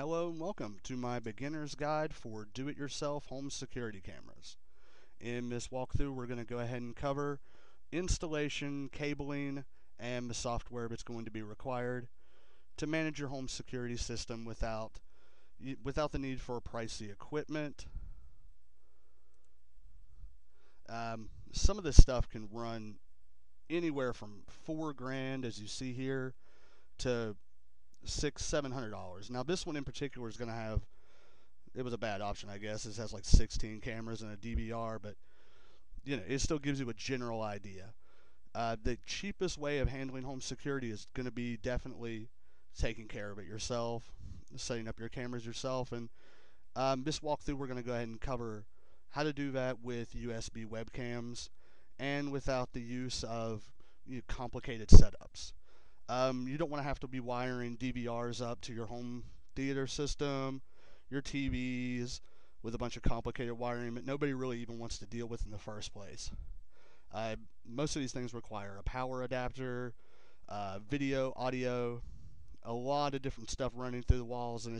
Hello and welcome to my beginner's guide for do-it-yourself home security cameras. In this walkthrough, we're going to go ahead and cover installation, cabling, and the software that's going to be required to manage your home security system without the need for pricey equipment. Some of this stuff can run anywhere from $4,000, as you see here, to $600-700. Now this one in particular is going to have, it was a bad option, I guess. It has like 16 cameras and a DVR, but it still gives you a general idea. The cheapest way of handling home security is going to be definitely taking care of it yourself, setting up your cameras yourself. And this walkthrough, we're going to go ahead and cover how to do that with USB webcams and without the use of complicated setups. You don't want to have to be wiring DVRs up to your home theater system, your TVs, with a bunch of complicated wiring that nobody really even wants to deal with in the first place. Most of these things require a power adapter, video, audio, a lot of different stuff running through the walls, and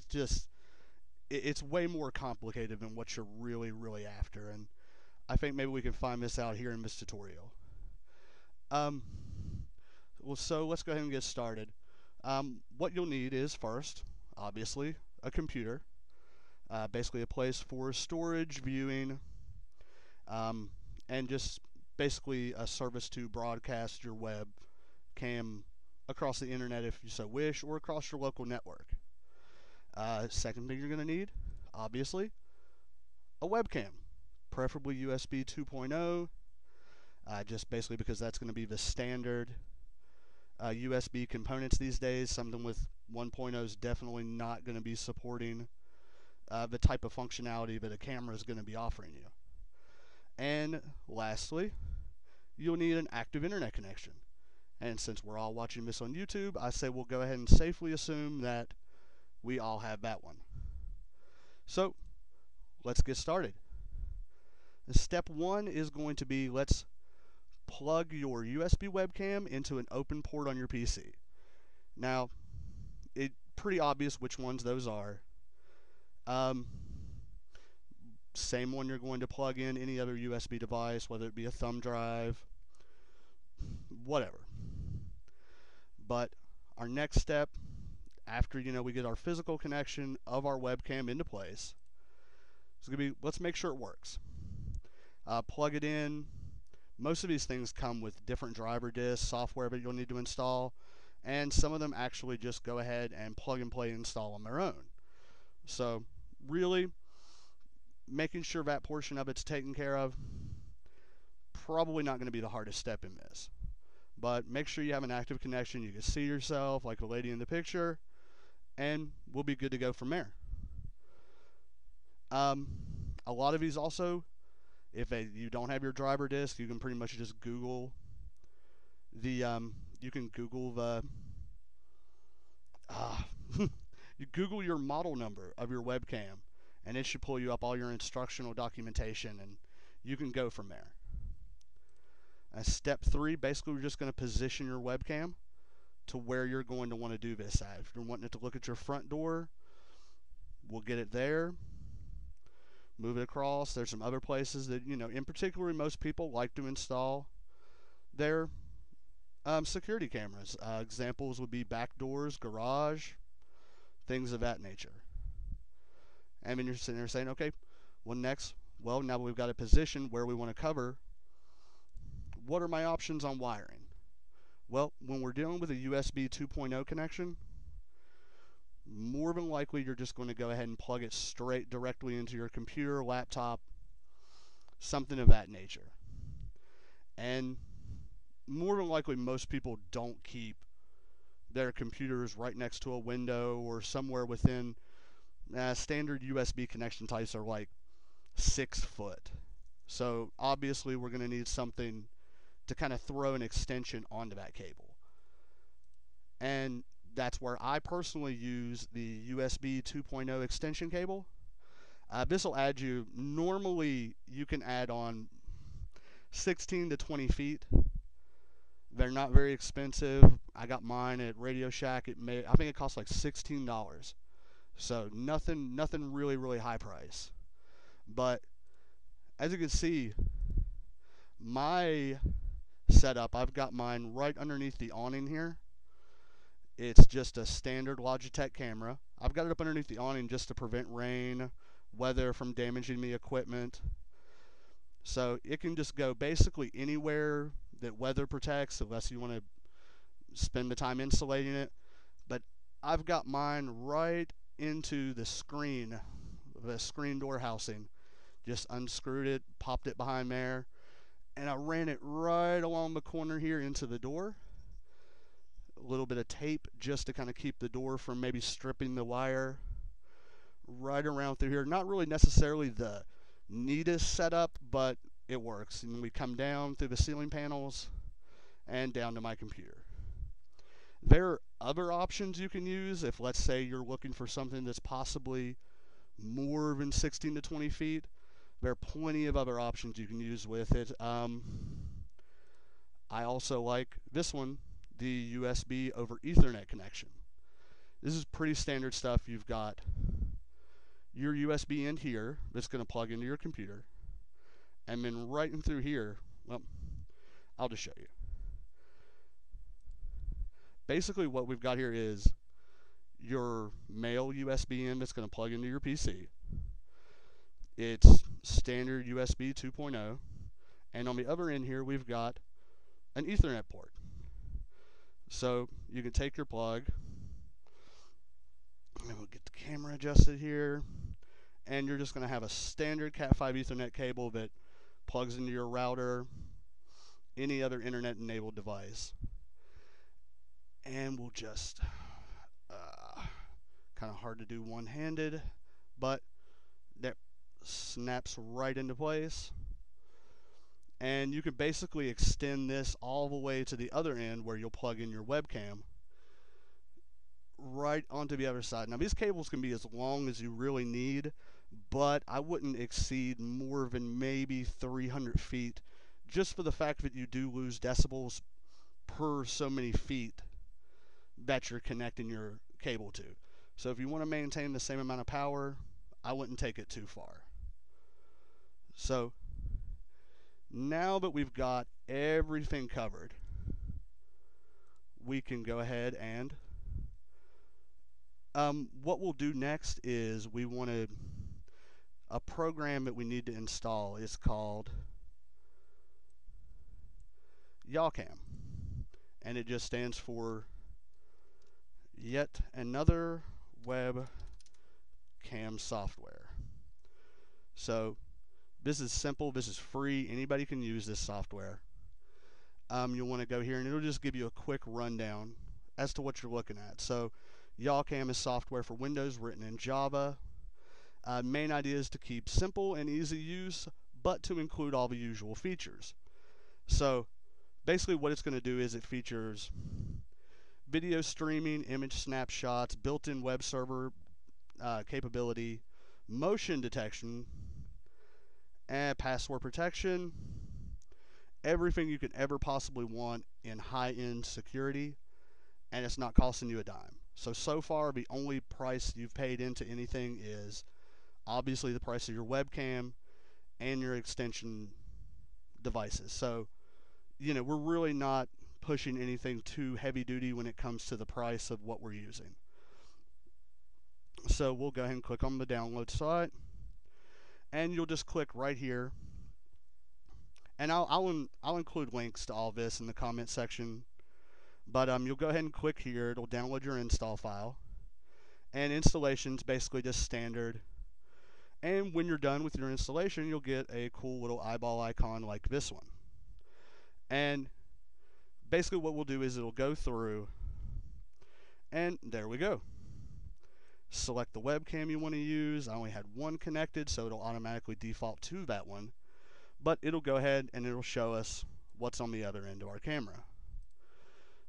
it's way more complicated than what you're really after. And I think maybe we can find this out here in this tutorial. So let's go ahead and get started. What you'll need is first, obviously, a computer. Basically a place for storage, viewing, and just basically a service to broadcast your webcam across the internet if you so wish, or across your local network. Second thing you're going to need, obviously, a webcam, preferably USB 2.0, just basically because that's going to be the standard USB components these days. Something with 1.0 is definitely not going to be supporting the type of functionality that a camera is going to be offering you. And lastly, you'll need an active internet connection. And since we're all watching this on YouTube, I say we'll go ahead and safely assume that we all have that one. So let's get started. Step one is going to be, let's plug your USB webcam into an open port on your PC. Now, it's pretty obvious which ones those are. Same one you're going to plug in any other USB device, whether it be a thumb drive, whatever. But our next step, after we get our physical connection of our webcam into place, is going to be, let's make sure it works. Plug it in. Most of these things come with different driver disks, software that you'll need to install, and some of them actually just go ahead and plug and play install on their own. So really, making sure that portion of it's taken care of, probably not going to be the hardest step in this. But make sure you have an active connection, you can see yourself like the lady in the picture, and we'll be good to go from there. A lot of these also, if you don't have your driver disk, you can pretty much just Google the you Google your model number of your webcam, and it should pull you up all your instructional documentation, and you can go from there. Step 3, basically we're just going to position your webcam to where you're going to want to do this at. If you're wanting it to look at your front door, we'll get it there. Move it across. There's some other places that, in particular, most people like to install their security cameras. Examples would be back doors, garage, things of that nature. And then you're sitting there saying, okay, now that we've got a position where we want to cover, what are my options on wiring? Well, when we're dealing with a USB 2.0 connection, more than likely you're just going to go ahead and plug it straight directly into your computer, laptop, something of that nature. And more than likely most people don't keep their computers right next to a window or somewhere within standard USB connection types are like 6 foot. So obviously we're going to need something to kind of throw an extension onto that cable. And that's where I personally use the USB 2.0 extension cable. This will add you, normally you can add on 16 to 20 feet. They're not very expensive. I got mine at Radio Shack. I think it costs like $16. So nothing really high price. But as you can see, my setup, I've got mine right underneath the awning here. It's just a standard Logitech camera. I've got it up underneath the awning just to prevent rain, weather from damaging the equipment. So it can just go basically anywhere that weather protects, unless you want to spend the time insulating it. But I've got mine right into the screen door housing. Just unscrewed it, popped it behind there, and I ran it right along the corner here into the door. A little bit of tape just to kind of keep the door from maybe stripping the wire. Right around through here. Not really necessarily the neatest setup, but it works. And we come down through the ceiling panels and down to my computer. There are other options you can use if, let's say, you're looking for something that's possibly more than 16 to 20 feet. There are plenty of other options you can use with it. I also like this one, the USB over Ethernet connection. This is pretty standard stuff. You've got your USB end here that's going to plug into your computer, and then right in through here, well, I'll just show you. Basically what we've got here is your male USB end that's going to plug into your PC. It's standard USB 2.0, and on the other end here we've got an Ethernet port. So you can take your plug, and we'll get the camera adjusted here, and you're just going to have a standard Cat5 Ethernet cable that plugs into your router, any other internet enabled device. And we'll just, kind of hard to do one-handed, but that snaps right into place. And you can basically extend this all the way to the other end where you'll plug in your webcam right onto the other side. Now these cables can be as long as you really need, but I wouldn't exceed more than maybe 300 feet, just for the fact that you do lose decibels per so many feet that you're connecting your cable to. So if you want to maintain the same amount of power, I wouldn't take it too far. So now that we've got everything covered, we can go ahead and what we'll do next is we want a program that we need to install is called Webcam, and it just stands for yet another webcam software. So this is simple, this is free, anybody can use this software. You'll want to go here and it'll just give you a quick rundown as to what you're looking at. So Webcam is software for Windows written in Java. Main idea is to keep simple and easy use, but to include all the usual features. So basically what it's going to do is it features video streaming, image snapshots, built-in web server capability, motion detection, and password protection. Everything you could ever possibly want in high-end security, and it's not costing you a dime. So far, the only price you've paid into anything is obviously the price of your webcam and your extension devices. So, you know, we're really not pushing anything too heavy duty when it comes to the price of what we're using. So we'll go ahead and click on the download site, and you'll just click right here. And I'll include links to all this in the comment section. But you'll go ahead and click here. It'll download your install file. And installation's basically just standard. And when you're done with your installation, you'll get a cool little eyeball icon like this one. And basically what we'll do is it'll go through, and there we go. Select the webcam you want to use. I only had one connected, so it'll automatically default to that one. But it'll go ahead and it'll show us what's on the other end of our camera.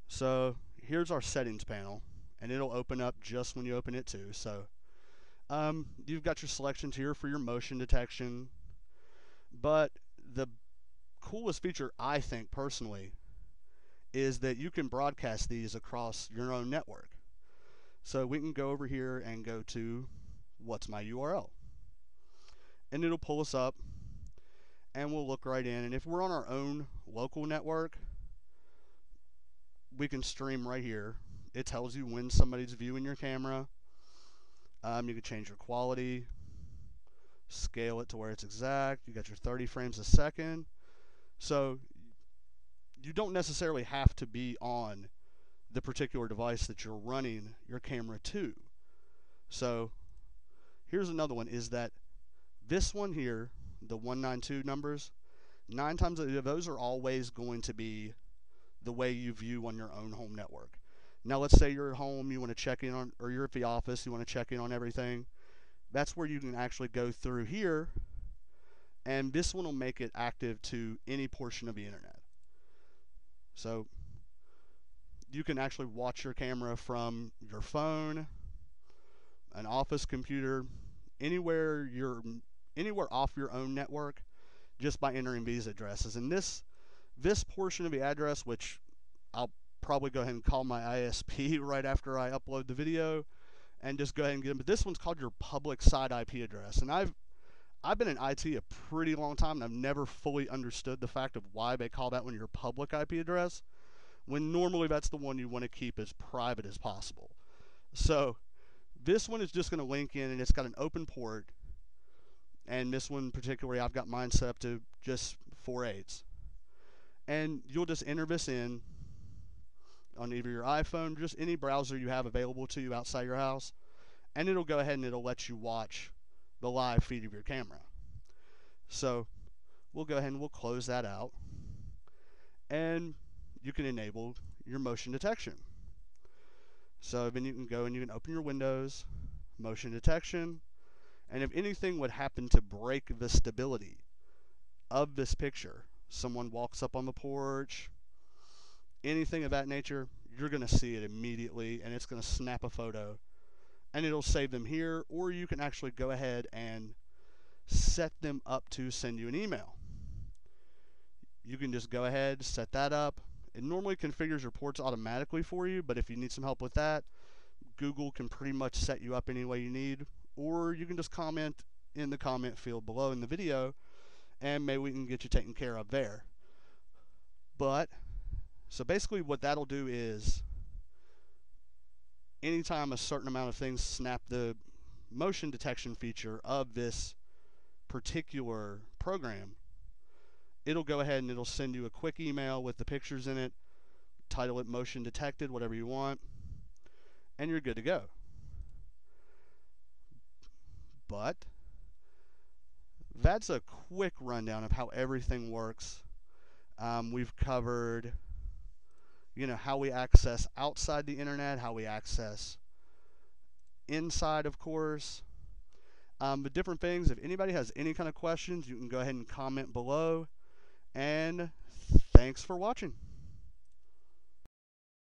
So here's our settings panel, and it'll open up just when you open it too. So you've got your selections here for your motion detection, but the coolest feature, I think personally, is that you can broadcast these across your own network. So we can go over here and go to what's my URL. And it'll pull us up and we'll look right in. And if we're on our own local network, we can stream right here. It tells you when somebody's viewing your camera. You can change your quality, scale it to where it's exact. You got your 30 frames a second. So you don't necessarily have to be on the particular device that you're running your camera to. So here's another one, is that this one here, the 192 numbers, 9 times out of those are always going to be the way you view on your own home network. Now let's say you're at home, you want to check in on, or you're at the office, you want to check in on everything. That's where you can actually go through here, and this one will make it active to any portion of the internet. So you can actually watch your camera from your phone, an office computer, anywhere off your own network, just by entering these addresses. And this portion of the address, which I'll probably go ahead and call my ISP right after I upload the video, and just go ahead and get them. But this one's called your public site IP address. And I've been in IT a pretty long time, and I've never fully understood the fact of why they call that one your public IP address, when normally that's the one you want to keep as private as possible. So this one is just going to link in, and it's got an open port. And this one particularly, I've got mine set up to just 4.8. And you'll just enter this in on either your iPhone, just any browser you have available to you outside your house, and it'll go ahead and it'll let you watch the live feed of your camera. So we'll go ahead and we'll close that out, and you can enable your motion detection. So then you can go and you can open your Windows, motion detection, and if anything would happen to break the stability of this picture, someone walks up on the porch, anything of that nature, you're going to see it immediately, and it's going to snap a photo, and it'll save them here, or you can actually go ahead and set them up to send you an email. You can just go ahead, set that up. It normally configures your ports automatically for you, but if you need some help with that, Google can pretty much set you up any way you need, or you can just comment in the comment field below in the video, and maybe we can get you taken care of there. But so basically what that'll do is anytime a certain amount of things snap the motion detection feature of this particular program, it'll go ahead and it'll send you a quick email with the pictures in it, title it motion detected, whatever you want, and you're good to go. But that's a quick rundown of how everything works. We've covered, how we access outside the internet, how we access inside, of course. The different things. If anybody has any kind of questions, you can go ahead and comment below. And thanks for watching.